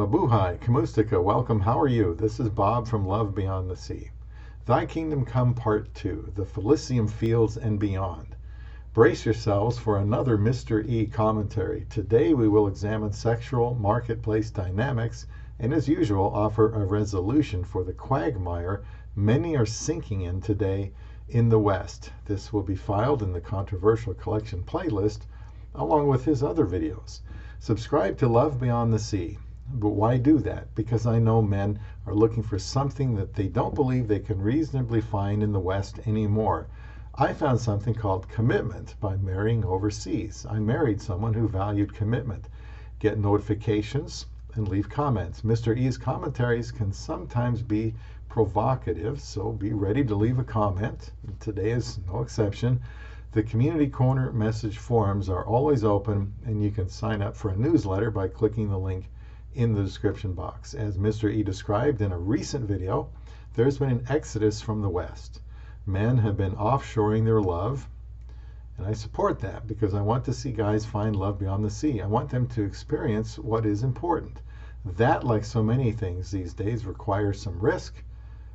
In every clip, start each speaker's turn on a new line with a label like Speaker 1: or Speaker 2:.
Speaker 1: Mabuhay, Kamustika, welcome. How are you? This is Bob from Love Beyond the Sea. Thy Kingdom Come Part 2, the Filysium Fields and Beyond. Brace yourselves for another MrE commentary. Today we will examine sexual marketplace dynamics and, as usual, offer a resolution for the quagmire many are sinking in today in the West. This will be filed in the Controversial Collection playlist along with his other videos. Subscribe to Love Beyond the Sea. But why do that? Because I know men are looking for something that they don't believe they can reasonably find in the West anymore. I found something called commitment by marrying overseas. I married someone who valued commitment. Get notifications and leave comments. MrE's commentaries can sometimes be provocative, so be ready to leave a comment. Today is no exception. The Community Corner message forums are always open, and you can sign up for a newsletter by clicking the link in the description box. As MrE described in a recent video, there's been an exodus from the West. Men have been offshoring their love, and I support that because I want to see guys find love beyond the sea. I want them to experience what is important. That, like so many things these days, requires some risk,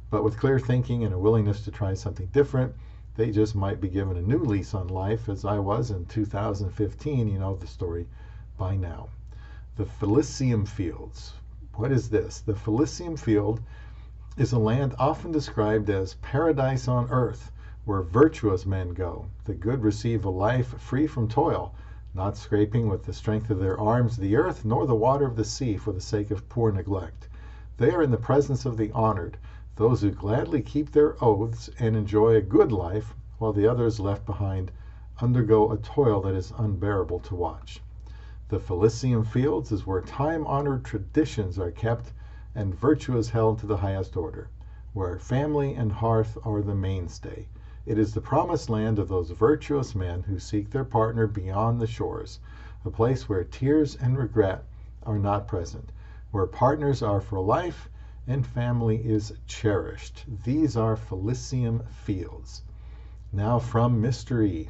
Speaker 1: but with clear thinking and a willingness to try something different, they just might be given a new lease on life, as I was in 2015. You know the story by now. The Filysium Fields. What is this? The Filysium Field is a land often described as paradise on earth, where virtuous men go. The good receive a life free from toil, not scraping with the strength of their arms the earth, nor the water of the sea for the sake of poor neglect. They are in the presence of the honored, those who gladly keep their oaths and enjoy a good life, while the others left behind undergo a toil that is unbearable to watch. The Filysium Fields is where time-honored traditions are kept and virtue is held to the highest order, where family and hearth are the mainstay. It is the promised land of those virtuous men who seek their partner beyond the shores, a place where tears and regret are not present, where partners are for life and family is cherished. These are Filysium Fields. Now from MrE.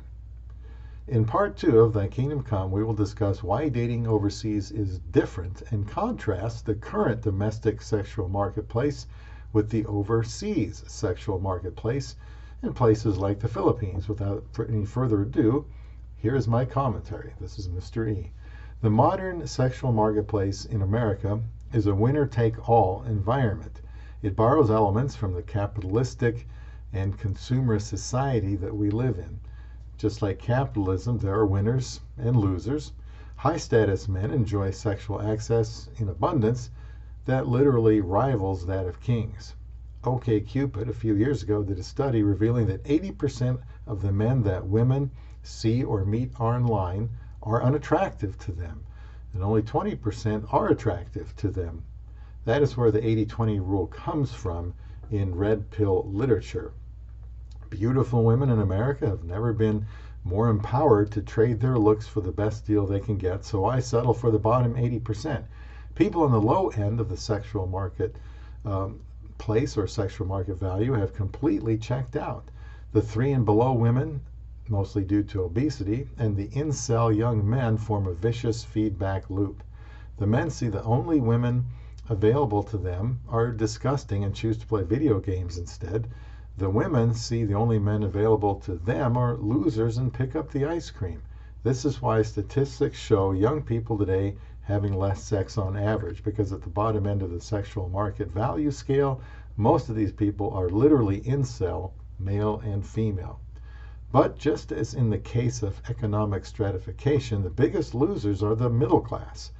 Speaker 1: In part 2 of Thy Kingdom Come, we will discuss why dating overseas is different and contrast the current domestic sexual marketplace with the overseas sexual marketplace in places like the Philippines. Without any further ado, here is my commentary. This is MrE. The modern sexual marketplace in America is a winner-take-all environment. It borrows elements from the capitalistic and consumerist society that we live in. Just like capitalism, there are winners and losers. High-status men enjoy sexual access in abundance that literally rivals that of kings. OkCupid a few years ago did a study revealing that 80% of the men that women see or meet online are unattractive to them, and only 20% are attractive to them. That is where the 80-20 rule comes from in red pill literature. Beautiful women in America have never been more empowered to trade their looks for the best deal they can get, so I settle for the bottom 80%. People on the low end of the sexual market place or sexual market value have completely checked out. The 3 and below women, mostly due to obesity, and the incel young men form a vicious feedback loop. The men see the only women available to them are disgusting and choose to play video games instead. The women see the only men available to them are losers and pick up the ice cream. This is why statistics show young people today having less sex on average, because at the bottom end of the sexual market value scale, most of these people are literally incel, male and female. But just as in the case of economic stratification, the biggest losers are the middle class.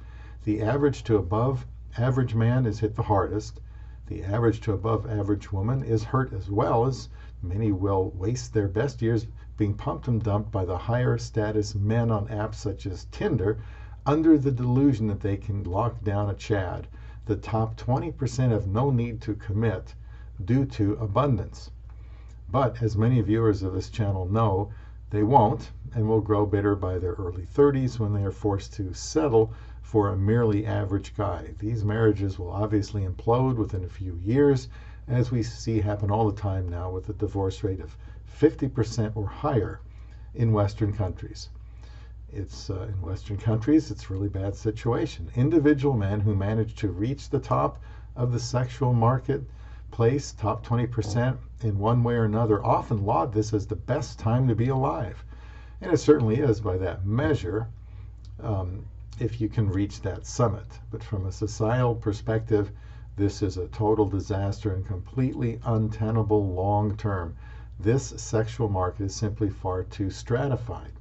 Speaker 1: The average to above average man is hit the hardest. The average to above average woman is hurt as well, as many will waste their best years being pumped and dumped by the higher status men on apps such as Tinder under the delusion that they can lock down a Chad. The top 20% have no need to commit due to abundance. But as many viewers of this channel know, they won't and will grow bitter by their early 30s when they are forced to settle for a merely average guy. These marriages will obviously implode within a few years, as we see happen all the time now with a divorce rate of 50% or higher in Western countries. It's in Western countries, it's a really bad situation. Individual men who manage to reach the top of the sexual marketplace, top 20%, in one way or another, often laud this as the best time to be alive. And it certainly is by that measure, if you can reach that summit. But from a societal perspective, this is a total disaster and completely untenable long term. This sexual market is simply far too stratified.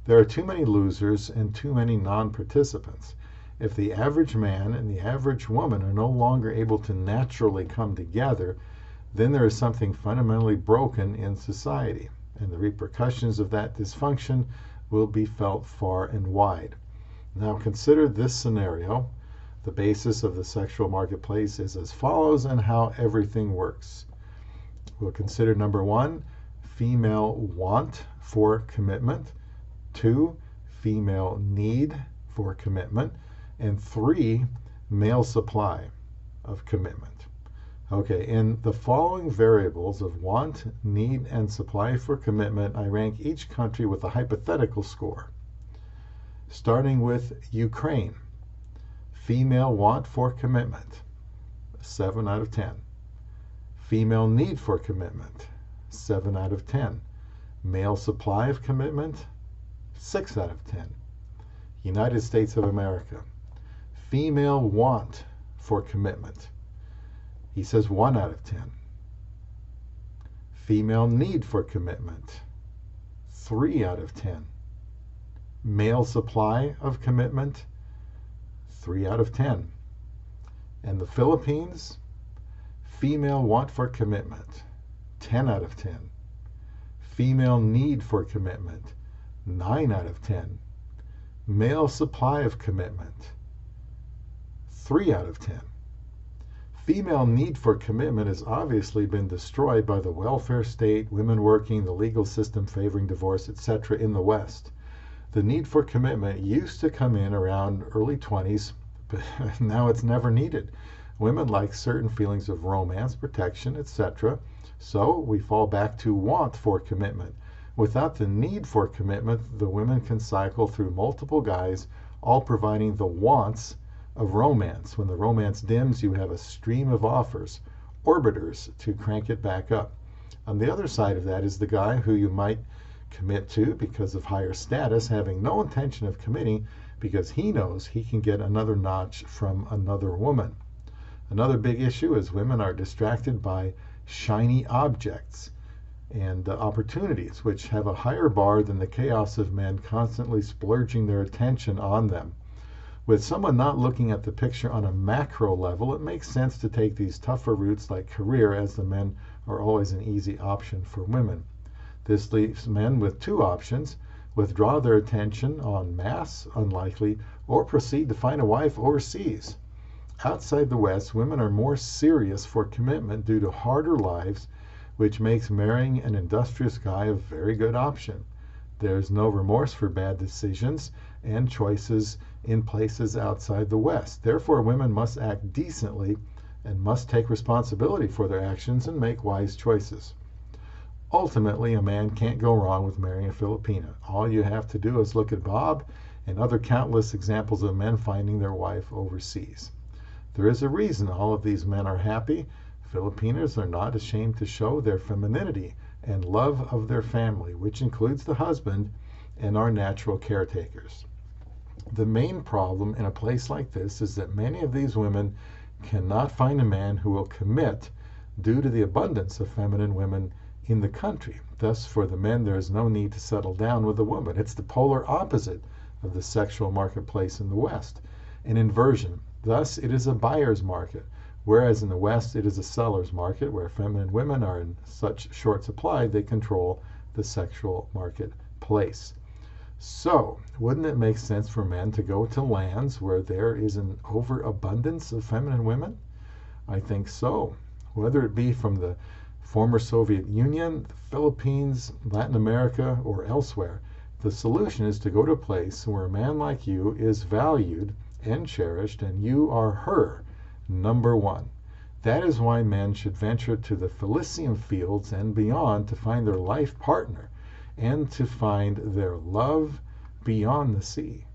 Speaker 1: There are too many losers and too many non-participants. If the average man and the average woman are no longer able to naturally come together, then there is something fundamentally broken in society, and the repercussions of that dysfunction will be felt far and wide. Now consider this scenario. The basis of the sexual marketplace is as follows, and how everything works. We'll consider number 1, female want for commitment, 2, female need for commitment, and 3, male supply of commitment. Okay, in the following variables of want, need, and supply for commitment, I rank each country with a hypothetical score. Starting with Ukraine. Female want for commitment, 7 out of 10. Female need for commitment, 7 out of 10. Male supply of commitment, 6 out of 10. United States of America. Female want for commitment. He says 1 out of 10. Female need for commitment, 3 out of 10. Male supply of commitment, 3 out of 10. And the Philippines, female want for commitment, 10 out of 10. Female need for commitment, 9 out of 10. Male supply of commitment, 3 out of 10. Female need for commitment has obviously been destroyed by the welfare state, women working, the legal system favoring divorce, etc. in the West. The need for commitment used to come in around early 20s, but now it's never needed. Women like certain feelings of romance, protection, etc. So we fall back to want for commitment. Without the need for commitment, the women can cycle through multiple guys, all providing the wants of romance. When the romance dims, you have a stream of offers, orbiters, to crank it back up. On the other side of that is the guy who you might commit to because of higher status, having no intention of committing because he knows he can get another notch from another woman. Another big issue is women are distracted by shiny objects and opportunities, which have a higher bar than the chaos of men constantly splurging their attention on them. With someone not looking at the picture on a macro level, it makes sense to take these tougher routes like career, as the men are always an easy option for women. This leaves men with 2 options: withdraw their attention on mass, unlikely, or proceed to find a wife overseas. Outside the West, women are more serious for commitment due to harder lives, which makes marrying an industrious guy a very good option. There's no remorse for bad decisions and choices in places outside the West. Therefore, women must act decently and must take responsibility for their actions and make wise choices. Ultimately, a man can't go wrong with marrying a Filipina. All you have to do is look at Bob and other countless examples of men finding their wife overseas. There is a reason all of these men are happy. Filipinas are not ashamed to show their femininity and love of their family, which includes the husband and our natural caretakers. The main problem in a place like this is that many of these women cannot find a man who will commit due to the abundance of feminine women in the country. Thus, for the men, there is no need to settle down with a woman. It's the polar opposite of the sexual marketplace in the West, an inversion. Thus, it is a buyer's market, whereas in the West, it is a seller's market, where feminine women are in such short supply they control the sexual marketplace. So, wouldn't it make sense for men to go to lands where there is an overabundance of feminine women? I think so. Whether it be from the former Soviet Union, the Philippines, Latin America, or elsewhere, the solution is to go to a place where a man like you is valued and cherished, and you are her number one. That is why men should venture to the Filysium Fields and beyond to find their life partner and to find their love, beyond the sea.